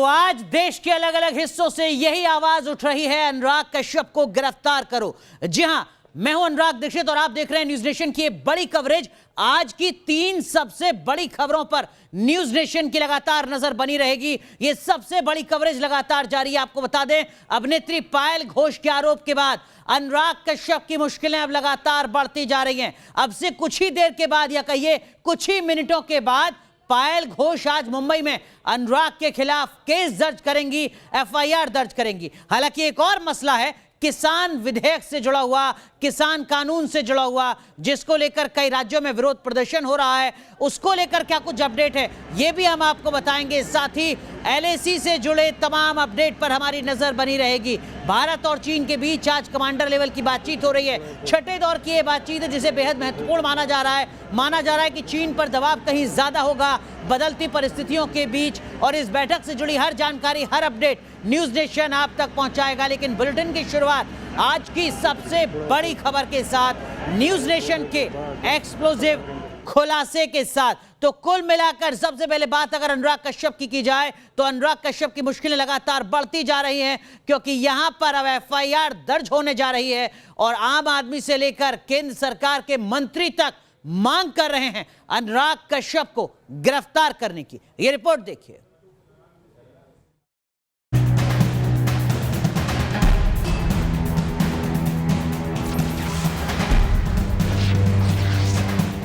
आज देश के अलग अलग हिस्सों से यही आवाज उठ रही है, अनुराग कश्यप को गिरफ्तार करो। जी हां, मैं हूं अनुराग दीक्षित और आप देख रहे हैं न्यूज नेशन की बड़ी कवरेज। आज की 3 सबसे बड़ी खबरों पर न्यूज नेशन की लगातार नजर बनी रहेगी। ये सबसे बड़ी कवरेज लगातार जारी है। आपको बता दें, अभिनेत्री पायल घोष के आरोप के बाद अनुराग कश्यप की मुश्किलें अब लगातार बढ़ती जा रही हैं। अब से कुछ ही देर के बाद या कहिए कुछ ही मिनटों के बाद पायल घोष आज मुंबई में अनुराग के खिलाफ केस दर्ज करेंगी, एफआईआर दर्ज करेंगी। हालांकि एक और मसला है किसान विधेयक से जुड़ा हुआ, किसान कानून से जुड़ा हुआ, जिसको लेकर कई राज्यों में विरोध प्रदर्शन हो रहा है। उसको लेकर क्या कुछ अपडेट है ये भी हम आपको बताएंगे। साथ ही एलएसी से जुड़े तमाम अपडेट पर हमारी नजर बनी रहेगी। भारत और चीन के बीच आज कमांडर लेवल की बातचीत हो रही है। छठे दौर की यह बातचीत है जिसे बेहद महत्वपूर्ण माना जा रहा है। माना जा रहा है कि चीन पर दबाव कहीं ज्यादा होगा बदलती परिस्थितियों के बीच, और इस बैठक से जुड़ी हर जानकारी, हर अपडेट न्यूज नेशन आप तक पहुंचाएगा। लेकिन बुलेटिन की शुरुआत आज की सबसे बड़ी खबर के साथ, न्यूज नेशन के एक्सप्लोसिव खुलासे के साथ। तो कुल मिलाकर सबसे पहले बात अगर अनुराग कश्यप की जाए तो अनुराग कश्यप की मुश्किलें लगातार बढ़ती जा रही हैं, क्योंकि यहां पर अब एफआईआर दर्ज होने जा रही है और आम आदमी से लेकर केंद्र सरकार के मंत्री तक मांग कर रहे हैं अनुराग कश्यप को गिरफ्तार करने की। यह रिपोर्ट देखिए।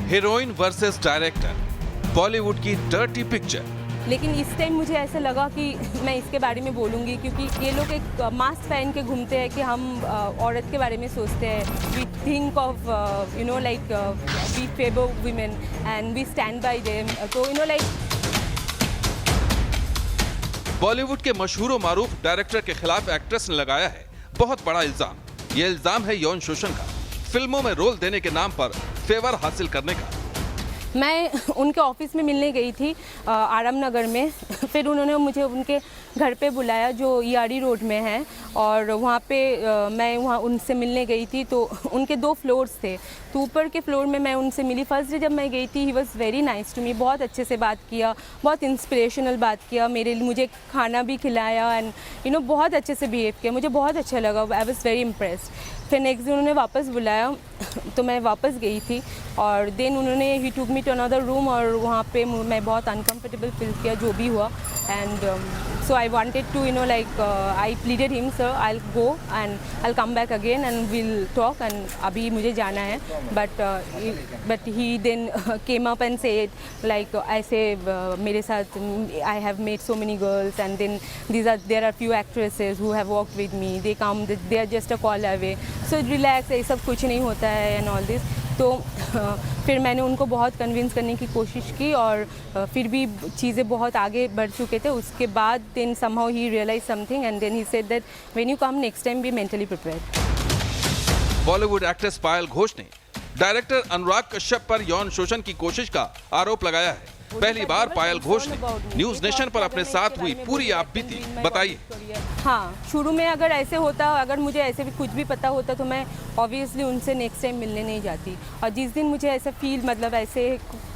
हीरोइन वर्सेस डायरेक्टर, बॉलीवुड की डर्टी पिक्चर। लेकिन इस टाइम मुझे ऐसा लगा कि मैं इसके बारे में बोलूँगी, क्योंकि ये लोग एक मास्क पहन के घूमते हैं कि हम औरत के बारे में सोचते हैं। We think of you know like we favour women and we stand by them. तो यू नो लाइक बॉलीवुड के मशहूर और मारूफ डायरेक्टर के खिलाफ एक्ट्रेस ने लगाया है बहुत बड़ा इल्जाम। ये इल्जाम है यौन शोषण का, फिल्मों में रोल देने के नाम पर फेवर हासिल करने का। मैं उनके ऑफिस में मिलने गई थी आराम नगर में। फिर उन्होंने मुझे उनके घर पे बुलाया जो ईआरडी रोड में है, और वहाँ पे मैं वहाँ उनसे मिलने गई थी। तो उनके 2 फ्लोर्स थे, तो ऊपर के फ्लोर में मैं उनसे मिली। फर्स्ट डे जब मैं गई थी, he was very nice to me. बहुत अच्छे से बात किया, बहुत इंस्पिरेशनल बात किया मेरे लिए, मुझे खाना भी खिलाया एंड यू नो बहुत अच्छे से बिहेव किया। मुझे बहुत अच्छा लगा, आई वॉज़ वेरी इम्प्रेस्ड। फिर नेक्स्ट डे उन्होंने वापस बुलाया तो मैं वापस गई थी, और देन उन्होंने ही टूक मी टू अनदर रूम, और वहाँ पे मैं बहुत अनकम्फर्टेबल फील किया जो भी हुआ। And so I wanted to you know like I pleaded him, sir I will go and I will come back again and will talk, and अभी मुझे जाना है। But he then came up and said like ऐसे मेरे साथ I have made so many girls and then there are few actresses who have worked with me, they come, they are just a call away, so relax, ये सब कुछ नहीं होता है and all this. तो फिर मैंने उनको बहुत कन्विंस करने की कोशिश की, और फिर भी चीज़ें बहुत आगे बढ़ चुके थे। उसके बाद then somehow he realize something and then he said that when you come next time be mentally prepared. Bollywood actress Payal Ghosh ने डायरेक्टर अनुराग कश्यप पर यौन शोषण की कोशिश का आरोप लगाया है। पहली बार पायल घोष ने न्यूज नेशन पर अपने साथ हुई पूरी आपबीती बताई। हाँ, शुरू में अगर ऐसे होता, अगर मुझे ऐसे भी कुछ भी पता होता तो मैं ऑब्वियसली उनसे नेक्स्ट टाइम मिलने नहीं जाती। और जिस दिन मुझे ऐसा फील, मतलब ऐसे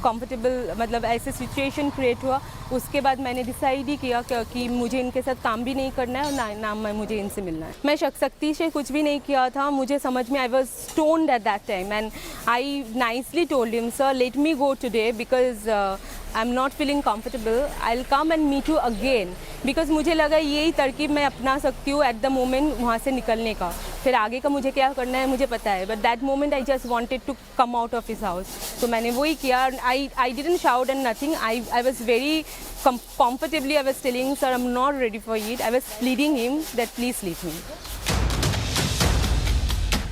कंफर्टेबल, मतलब ऐसे सिचुएशन क्रिएट हुआ, उसके बाद मैंने डिसाइड ही किया कि मुझे इनके साथ काम भी नहीं करना है और ना मुझे इनसे मिलना है। मैं शक्ति से कुछ भी नहीं किया था, मुझे समझ में, I was stoned at that time and I nicely told him, sir let me go today because I am not feeling comfortable, I will come and meet you again. Because मुझे लगा यही तरकीब मैं अपना सकती हूँ एट द मोमेंट वहाँ से निकलने का। फिर आगे का मुझे क्या करना है मुझे पता है, but that moment I just wanted to come out of his house. तो मैंने वही किया। I didn't shout and nothing, I was very comfortably, I was telling, sir, I'm not ready for it. I was pleading him that please leave me.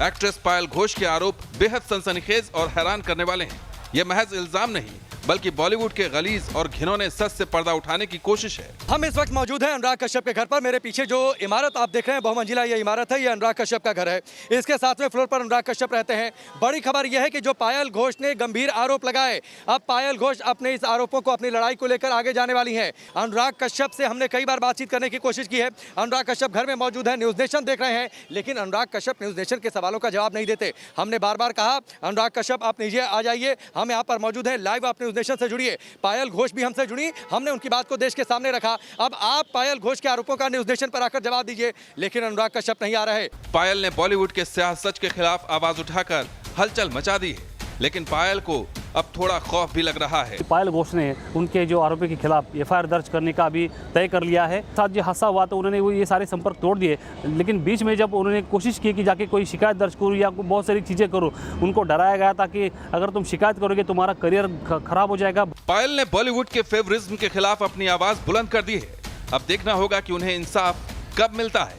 Actress Payal Ghosh के आरोप बेहद सनसनीखेज और हैरान करने वाले हैं। ये महज इल्जाम नहीं, बल्कि बॉलीवुड के गलीज और घिनौने सच से पर्दा उठाने की कोशिश है। हम इस वक्त मौजूद हैं अनुराग कश्यप के घर पर। मेरे पीछे जो इमारत आप देख रहे हैं, बहुमंजिला ये इमारत है, ये अनुराग कश्यप का घर है। इसके 7वें फ्लोर पर अनुराग कश्यप रहते हैं। बड़ी खबर यह है कि जो पायल घोष ने गंभीर आरोप लगाए, अब पायल घोष अपने इस आरोपों को, अपनी लड़ाई को लेकर आगे जाने वाली हैं। अनुराग कश्यप से हमने कई बार बातचीत करने की कोशिश की है। अनुराग कश्यप घर में मौजूद है, न्यूज नेशन देख रहे हैं, लेकिन अनुराग कश्यप न्यूज नेशन के सवालों का जवाब नहीं देते। हमने बार बार कहा अनुराग कश्यप आप नीचे आ जाइए, हम यहाँ पर मौजूद हैं, लाइव आप न्यूज न्यूज़ नेशन से जुड़िए। पायल घोष भी हमसे जुड़ी, हमने उनकी बात को देश के सामने रखा। अब आप पायल घोष के आरोपों का न्यूज़ नेशन पर आकर जवाब दीजिए, लेकिन अनुराग कश्यप नहीं आ रहे। पायल ने बॉलीवुड के स्याह सच के खिलाफ आवाज उठाकर हलचल मचा दी है, लेकिन पायल को अब थोड़ा खौफ भी लग रहा है। पायल घोष ने उनके जो आरोपी के खिलाफ एफआईआर दर्ज करने का भी तय कर लिया है। साथ जो हादसा हुआ तो उन्होंने वो ये सारे संपर्क तोड़ दिए, लेकिन बीच में जब उन्होंने कोशिश की कि जाके कोई शिकायत दर्ज करूँ या बहुत सारी चीज़ें करूँ, उनको डराया गया था कि अगर तुम शिकायत करोगे तुम्हारा करियर खराब हो जाएगा। पायल ने बॉलीवुड के फेवरिज्म के खिलाफ अपनी आवाज बुलंद कर दी है। अब देखना होगा कि उन्हें इंसाफ कब मिलता है।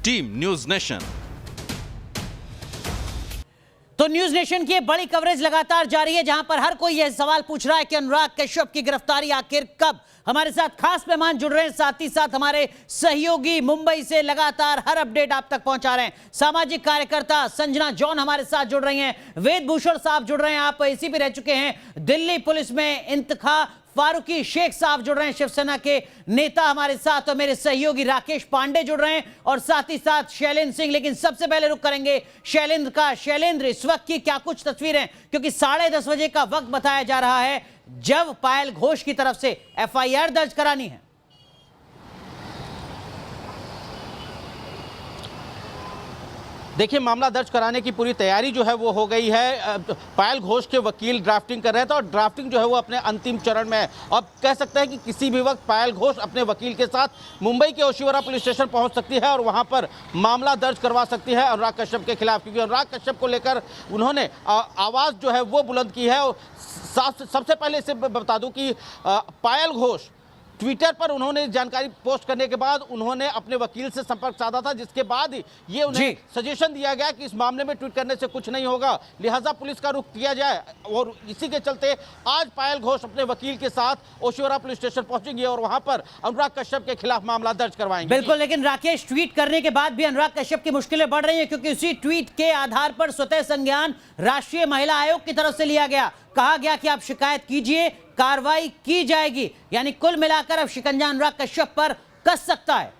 Team news nation. तो न्यूज नेशन की बड़ी कवरेज लगातार जारी है, जहां पर हर कोई यह सवाल पूछ रहा है कि अनुराग कश्यप की गिरफ्तारी आखिर कब। हमारे साथ खास मेहमान जुड़ रहे हैं, साथ ही साथ हमारे सहयोगी मुंबई से लगातार हर अपडेट आप तक पहुंचा रहे हैं। सामाजिक कार्यकर्ता संजना जॉन हमारे साथ जुड़ रही हैं, वेद भूषण साहब जुड़ रहे हैं, आप एसीपी रह चुके हैं दिल्ली पुलिस में, इंतखा फारूकी शेख साहब जुड़ रहे हैं, शिवसेना के नेता हमारे साथ, और मेरे सहयोगी राकेश पांडे जुड़ रहे हैं, और साथ ही साथ शैलेंद्र सिंह। लेकिन सबसे पहले रुक करेंगे शैलेंद्र का। शैलेंद्र, इस वक्त की क्या कुछ तस्वीरें, क्योंकि 10:30 बजे का वक्त बताया जा रहा है जब पायल घोष की तरफ से एफआईआर दर्ज करानी है। देखिए, मामला दर्ज कराने की पूरी तैयारी जो है वो हो गई है। पायल घोष के वकील ड्राफ्टिंग कर रहे थे और ड्राफ्टिंग जो है वो अपने अंतिम चरण में है। अब कह सकते हैं कि किसी भी वक्त पायल घोष अपने वकील के साथ मुंबई के ओशिवरा पुलिस स्टेशन पहुंच सकती है और वहां पर मामला दर्ज करवा सकती है अनुराग कश्यप के खिलाफ, क्योंकि अनुराग कश्यप को लेकर उन्होंने आवाज़ जो है वो बुलंद की है। और सबसे पहले इसे बता दूं कि पायल घोष ट्विटर पर उन्होंने जानकारी पोस्ट करने के बाद उन्होंने अपने वकील से संपर्क साधा था, जिसके बाद ये उन्हें सजेशन दिया गया कि इस मामले में ट्वीट करने से कुछ नहीं होगा, लिहाजा पुलिस का रुख किया जाए। और इसी के चलते आज पायल घोष अपने वकील के साथ ओशिवरा पुलिस स्टेशन पहुंचेंगे और वहां पर अनुराग कश्यप के खिलाफ मामला दर्ज करवाएंगे। बिल्कुल, लेकिन राकेश, ट्वीट करने के बाद भी अनुराग कश्यप की मुश्किलें बढ़ रही हैं, क्योंकि उसी ट्वीट के आधार पर स्वतः संज्ञान राष्ट्रीय महिला आयोग की तरफ से लिया गया। कहा गया कि आप शिकायत कीजिए, कार्रवाई की जाएगी। यानी कुल मिलाकर अब शिकंजा अनुराग कश्यप पर कस सकता है।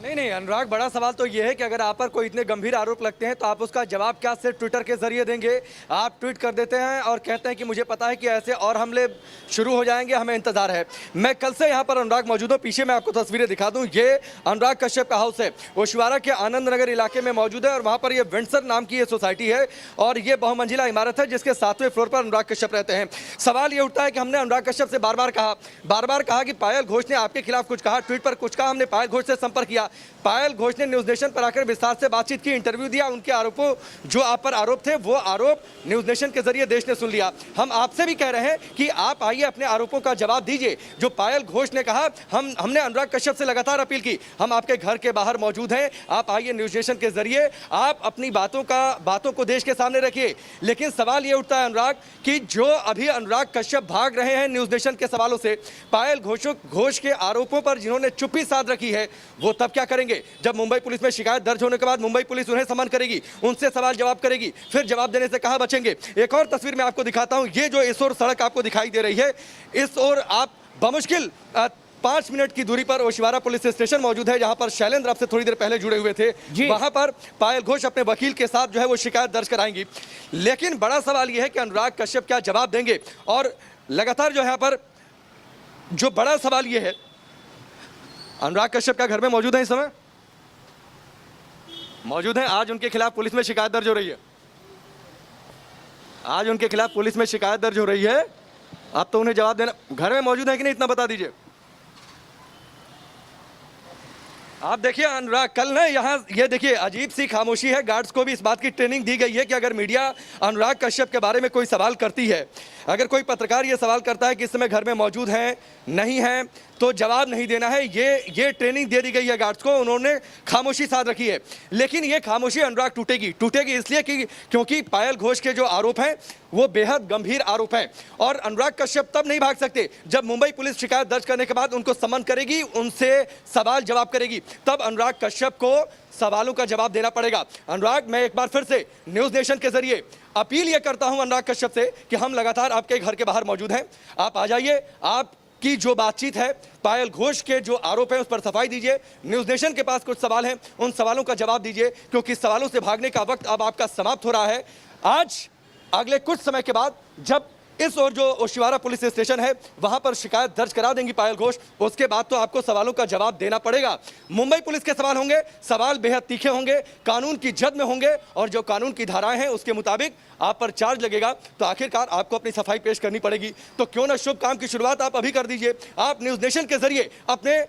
नहीं, अनुराग, बड़ा सवाल तो ये है कि अगर आप पर कोई इतने गंभीर आरोप लगते हैं तो आप उसका जवाब क्या सिर्फ ट्विटर के जरिए देंगे? आप ट्वीट कर देते हैं और कहते हैं कि मुझे पता है कि ऐसे और हमले शुरू हो जाएंगे, हमें इंतजार है। मैं कल से यहाँ पर अनुराग मौजूद हूँ, पीछे मैं आपको तस्वीरें दिखा दूँ। ये अनुराग कश्यप का हाउस है, ओशिवारा के आनंद नगर इलाके में मौजूद है और वहाँ पर ये विंडसर नाम की ये सोसाइटी है और ये बहुमंजिला इमारत है जिसके 7वें फ्लोर पर अनुराग कश्यप रहते हैं। सवाल ये उठता है कि हमने अनुराग कश्यप से बार बार कहा कि पायल घोष ने आपके खिलाफ कुछ कहा, ट्वीट पर कुछ कहा, हमने पायल घोष से संपर्क किया। पायल घोष ने न्यूज़ नेशन पर आकर विस्तार से बातचीत की, इंटरव्यू दिया। उनके आरोपों, जो आप पर आरोप थे, वो आरोप न्यूज़ नेशन के जरिए देश ने सुन लिया। हम आपसे भी कह रहे हैं कि आप आइए, अपने आरोपों का जवाब दीजिए। जो पायल घोष ने कहा, हमने अनुराग कश्यप से लगातार अपील की, हम आपके घर के बाहर मौजूद हैं, आप आइए न्यूज़ नेशन के जरिए, आप अपनी बातों को देश के सामने रखिए। लेकिन सवाल ये उठता है अनुराग कि जो अभी अनुराग कश्यप भाग रहे हैं न्यूज़ नेशन के सवालों से, पायल घोष के आरोपों पर जिन्होंने चुप्पी साध रखी है, वो तब क्या करेंगे? जब मुंबई पुलिस में शिकायत दर्ज होने के बाद मुंबई पुलिस उन्हें समन करेगी, उनसे सवाल जवाब करेगी, फिर जवाब देने से कहां बचेंगे? एक और तस्वीर मैं आपको दिखाता हूं। ये जो इस ओर सड़क आपको दिखाई दे रही है, इस ओर आप बमुश्किल 5 मिनट की दूरी पर ओशिवारा पुलिस स्टेशन मौजूद है, जहां पर शैलेंद्र आपसे थोड़ी देर पहले जुड़े हुए थे। वहां पर पायल घोष अपने वकील के साथ जो है वो शिकायत दर्ज कराएंगी। लेकिन बड़ा सवाल यह है कि अनुराग कश्यप क्या जवाब देंगे? और लगातार जो है यहाँ पर जो बड़ा सवाल यह है, अनुराग कश्यप क्या घर में मौजूद है? इस समय मौजूद हैं। आज उनके खिलाफ पुलिस में शिकायत दर्ज हो रही है। आज उनके खिलाफ पुलिस में शिकायत दर्ज हो रही है। अब तो उन्हें जवाब देना, घर में मौजूद है कि नहीं, इतना बता दीजिए। आप देखिए अनुराग, कल ना यहाँ ये देखिए अजीब सी खामोशी है। गार्ड्स को भी इस बात की ट्रेनिंग दी गई है कि अगर मीडिया अनुराग कश्यप के बारे में कोई सवाल करती है, अगर कोई पत्रकार ये सवाल करता है कि इस समय घर में मौजूद हैं नहीं हैं, तो जवाब नहीं देना है। ये ट्रेनिंग दे दी गई है गार्ड्स को, उन्होंने खामोशी साध रखी है। लेकिन ये खामोशी अनुराग टूटेगी इसलिए क्योंकि पायल घोष के जो आरोप हैं वो बेहद गंभीर आरोप हैं और अनुराग कश्यप तब नहीं भाग सकते जब मुंबई पुलिस शिकायत दर्ज करने के बाद उनको समन करेगी, उनसे सवाल जवाब करेगी, तब अनुराग कश्यप को सवालों का जवाब देना पड़ेगा। अनुराग, मैं एक बार फिर से न्यूज़ नेशन के जरिए अपील ये करता हूं अनुराग कश्यप से कि हम लगातार आपके घर के बाहर मौजूद हैं, आप आ जाइए, आप की जो बातचीत है, पायल घोष के जो आरोप है उस पर सफाई दीजिए। न्यूज़ नेशन के पास कुछ सवाल हैं, उन सवालों का जवाब दीजिए, क्योंकि सवालों से भागने का वक्त अब आपका समाप्त हो रहा है। आज अगले कुछ समय के बाद जब इस और जो ओशिवारा पुलिस स्टेशन है वहां पर शिकायत दर्ज करा देंगी पायल घोष, उसके बाद तो आपको सवालों का जवाब देना पड़ेगा। मुंबई पुलिस के सवाल होंगे, सवाल बेहद तीखे होंगे, कानून की जद में होंगे, और जो कानून की धाराएं हैं उसके मुताबिक आप पर चार्ज लगेगा, तो आखिरकार आपको अपनी सफाई पेश करनी पड़ेगी। तो क्यों ना शुभ काम की शुरुआत आप अभी कर दीजिए। आप न्यूज़ नेशन के जरिए अपने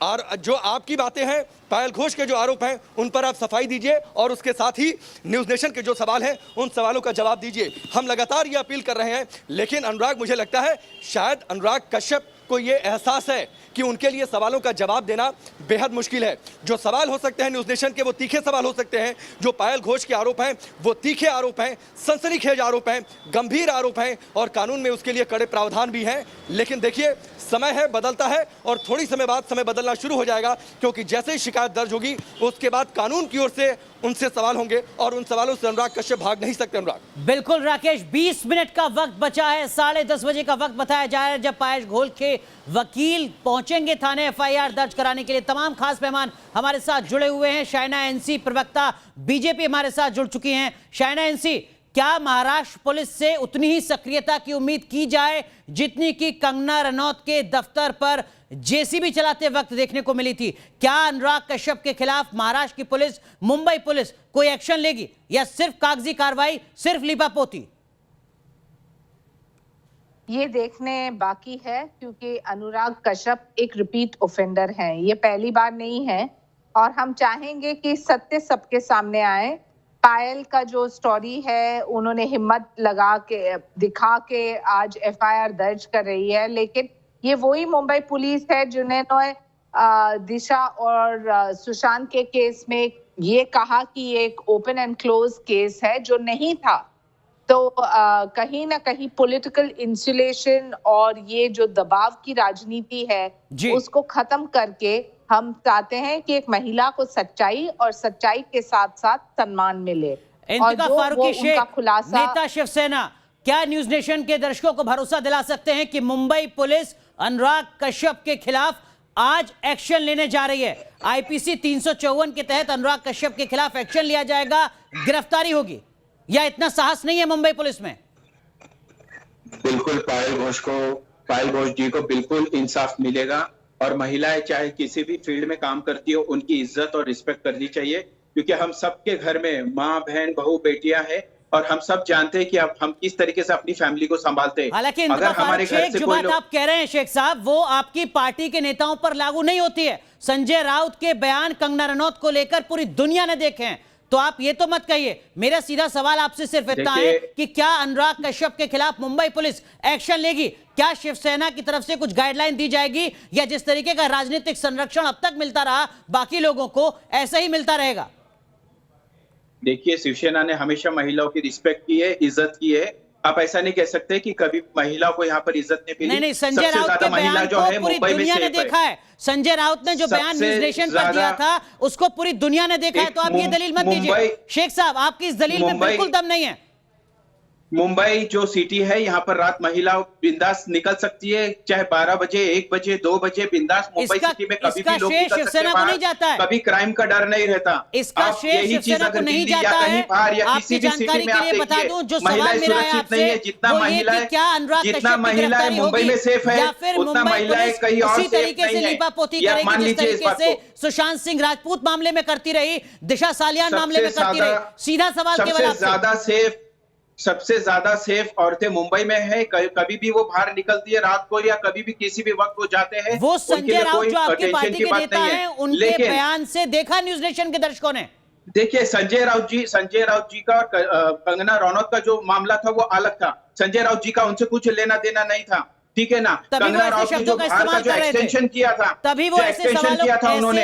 जो आपकी बातें हैं, पायल घोष के जो आरोप हैं, उन पर आप सफाई दीजिए, और उसके साथ ही न्यूज़ नेशन के जो सवाल हैं उन सवालों का जवाब दीजिए। हम लगातार ये अपील कर रहे हैं, लेकिन अनुराग, मुझे लगता है शायद अनुराग कश्यप को ये एहसास है कि उनके लिए सवालों का जवाब देना बेहद मुश्किल है। जो सवाल हो सकते हैं न्यूज़ नेशन के, वो तीखे सवाल हो सकते हैं। जो पायल घोष के आरोप हैं वो तीखे आरोप हैं, सनसनीखेज आरोप हैं, गंभीर आरोप हैं, और कानून में उसके लिए कड़े प्रावधान भी हैं। लेकिन देखिए, समय है, बदलता है, और थोड़ी समय बाद समय बदलना शुरू हो जाएगा, क्योंकि जैसे ही शिकायत दर्ज होगी उसके बाद कानून की ओर से उनसे सवाल होंगे, और उन सवालों से अनुराग कश्यप भाग नहीं सकते। अनुराग, बिल्कुल राकेश, 20 मिनट का वक्त बचा है। 10:30 बजे का वक्त बताया जा रहा है जब पायल घोष के वकील पहुंचेंगे थाने FIR दर्ज कराने के लिए। तमाम खास मेहमान हमारे साथ जुड़े हुए हैं। शाइना NC प्रवक्ता BJP हमारे साथ जुड़ चुकी हैं। शाइना NC, क्या महाराष्ट्र पुलिस से उतनी ही सक्रियता की उम्मीद की जाए जितनी कि कंगना रनौत के दफ्तर पर JCB चलाते वक्त देखने को मिली थी? क्या अनुराग कश्यप के खिलाफ महाराष्ट्र की पुलिस, मुंबई पुलिस कोई एक्शन लेगी, या सिर्फ कागजी कार्रवाई, सिर्फ लीपापोती? ये देखने बाकी है, क्योंकि अनुराग कश्यप एक रिपीट ऑफेंडर हैं। ये पहली बार नहीं है, और हम चाहेंगे कि सत्य सबके सामने आए। पायल का जो स्टोरी है, उन्होंने हिम्मत लगा के दिखा के आज FIR दर्ज कर रही है, लेकिन ये वही मुंबई पुलिस है जिन्होंने दिशा और सुशांत के केस में ये कहा कि ये एक ओपन एंड क्लोज केस है, जो नहीं था। तो कहीं ना कहीं पॉलिटिकल इंसुलेशन और ये जो दबाव की राजनीति है उसको खत्म करके हम चाहते हैं कि एक महिला को सच्चाई, और सच्चाई के साथ साथ सम्मान मिले। इंतिका फारूकी शेख, नेता शिवसेना, क्या न्यूज़ नेशन के दर्शकों को भरोसा दिला सकते हैं कि मुंबई पुलिस अनुराग कश्यप के खिलाफ आज एक्शन लेने जा रही है? IPC 354 के तहत अनुराग कश्यप के खिलाफ एक्शन लिया जाएगा, गिरफ्तारी होगी, या इतना साहस नहीं है मुंबई पुलिस में? बिल्कुल, पायल घोष जी को बिल्कुल इंसाफ मिलेगा, और महिलाएं चाहे किसी भी फील्ड में काम करती हो, उनकी इज्जत और रिस्पेक्ट करनी चाहिए, क्योंकि हम सबके घर में माँ, बहन, बहू, बेटियां हैं, और हम सब जानते हैं कि अब हम किस तरीके से अपनी फैमिली को संभालते हैं। हालांकि अगर हमारे घर से जो बात आप कह रहे हैं शेख साहब, वो आपकी पार्टी के नेताओं पर लागू नहीं होती है। संजय राउत के बयान कंगना रनौत को लेकर पूरी दुनिया ने देखे हैं, तो आप ये तो मत कहिए। मेरा सीधा सवाल आपसे सिर्फ इतना है कि क्या अनुराग कश्यप के खिलाफ मुंबई पुलिस एक्शन लेगी? क्या शिवसेना की तरफ से कुछ गाइडलाइन दी जाएगी, या जिस तरीके का राजनीतिक संरक्षण अब तक मिलता रहा बाकी लोगों को, ऐसा ही मिलता रहेगा? देखिए, शिवसेना ने हमेशा महिलाओं की रिस्पेक्ट की है, इज्जत की है। आप ऐसा नहीं कह सकते कि कभी महिलाओं को यहाँ पर इज्जत नहीं मिली। नहीं, संजय राउत के बयान को पूरी दुनिया ने देखा है। संजय राउत ने जो बयान न्यूज़ नेशन पर दिया था, उसको पूरी दुनिया ने देखा है। तो आप ये दलील मत दीजिए शेख साहब, आपकी इस दलील में बिल्कुल दम नहीं है। मुंबई जो सिटी है, यहाँ पर रात महिला बिंदास निकल सकती है, चाहे 12 बजे, 1 बजे, 2 बजे बिंदास मुंबई सिटी में कभी भी लोग निकल सकते हैं बाहर, कभी क्राइम का डर नहीं रहता। इसका श्रेय शिवसेना को नहीं जाता है। आपकी जानकारी के लिए बता दूं, जो सवाल मेरा है आपसे, जितना महिलाएं, जितना महिलाएं मुंबई में सेफ है, उतना महिलाएं कहीं और उसी तरीके से लीपापोती करेगी जिस तरीके से सुशांत सिंह राजपूत मामले में करती रही, दिशा सालियान मामले में करती रही। सीधा सवाल केवल आपसे, सबसे ज्यादा सेफ औरतें मुंबई में है। कभी भी वो बाहर निकलती है रात को, या कभी भी किसी भी वक्त वो जाते हैं। वो संजय राउत जो आपकी पार्टी के नेता हैं, उनके बयान से देखा न्यूज़ नेशन के दर्शकों ने। देखिए, संजय राउत जी का और कंगना रनौत का जो मामला था वो अलग था। संजय राउत जी का उनसे कुछ लेना देना नहीं था, ठीक है ना। कंगना रनौत ने जो बाहर का जो एक्सटेंशन किया था, तभी वो ऐसे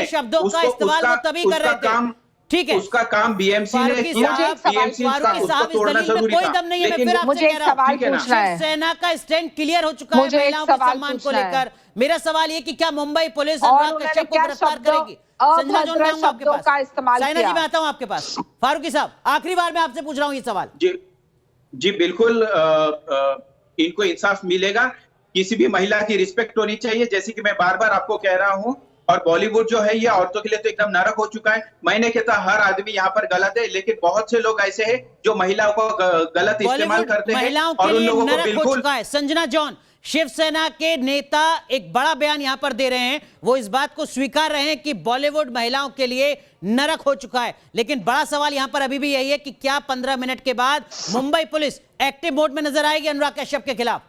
शब्दों का इस्तेमाल वो तभी कर रहे थे। ठीक है, उसका काम BMC ने किया। BMC का उसको तोड़ना जरूरी था। दम नहीं है। मैं फिर आपसे कह रहा हूं, शिवसेना का स्टैंड क्लियर हो चुका है महिलाओं के सम्मान को लेकर। मेरा सवाल ये कि क्या मुंबई पुलिस अनुराग कश्यप को गिरफ्तार करेगी? संजना जोन, मैं आऊंगा आपके पास। साइना जी, मैं आता हूं आपके पास। फारूकी साहब, आखिरी बार मैं आपसे पूछ रहा हूं ये सवाल। जी बिल्कुल, इनको इंसाफ मिलेगा। किसी भी महिला की रिस्पेक्ट होनी चाहिए, जैसे कि मैं बार बार आपको कह रहा हूं और बॉलीवुड जो है ये औरतों के लिए तो एकदम नरक हो चुका है। मैंने कहता हर आदमी यहाँ पर गलत है, लेकिन बहुत से लोग ऐसे हैं जो महिलाओं को गलत इस्तेमाल बॉलीवुड करते हैं महिलाओं और के उन लिए लोगों को नरक हो बिल्कुल चुका है। संजना जॉन, शिवसेना के नेता एक बड़ा बयान यहां पर दे रहे हैं। वो इस बात को स्वीकार रहे हैं कि बॉलीवुड महिलाओं के लिए नरक हो चुका है, लेकिन बड़ा सवाल यहां पर अभी भी यही है कि क्या 15 मिनट के बाद मुंबई पुलिस एक्टिव मोड में नजर आएगी अनुराग कश्यप के खिलाफ?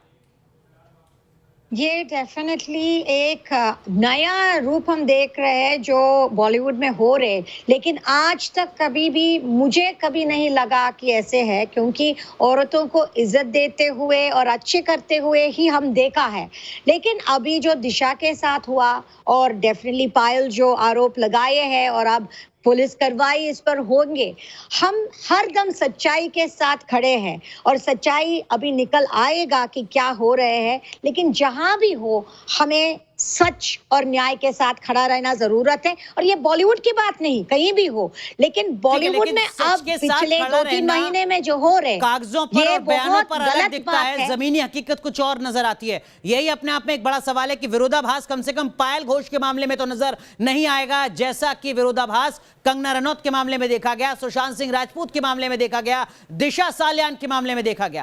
ये डेफिनेटली एक नया रूप हम देख रहे हैं जो बॉलीवुड में हो रहे, लेकिन आज तक कभी भी मुझे कभी नहीं लगा कि ऐसे है, क्योंकि औरतों को इज्जत देते हुए और अच्छे करते हुए ही हम देखा है। लेकिन अभी जो दिशा के साथ हुआ और डेफिनेटली पायल जो आरोप लगाए हैं और अब पुलिस कार्रवाई इस पर होंगे, हम हर दम सच्चाई के साथ खड़े हैं और सच्चाई अभी निकल आएगा कि क्या हो रहे हैं। लेकिन जहां भी हो हमें सच और न्याय के साथ खड़ा रहना जरूरत है। और ये बॉलीवुड की बात नहीं, कहीं भी हो, लेकिन बॉलीवुड में अब पिछले 2-3 महीने में जो हो रहे कागजों पर और बयानों पर अलग दिखता है, जमीनी हकीकत कुछ और नजर आती है। यही अपने आप में एक बड़ा सवाल है कि विरोधाभास कम से कम पायल घोष के मामले में तो नजर नहीं आएगा, जैसा कि विरोधाभास कंगना रनौत के मामले में देखा गया, सुशांत सिंह राजपूत के मामले में देखा गया, दिशा सालियान के मामले में देखा गया।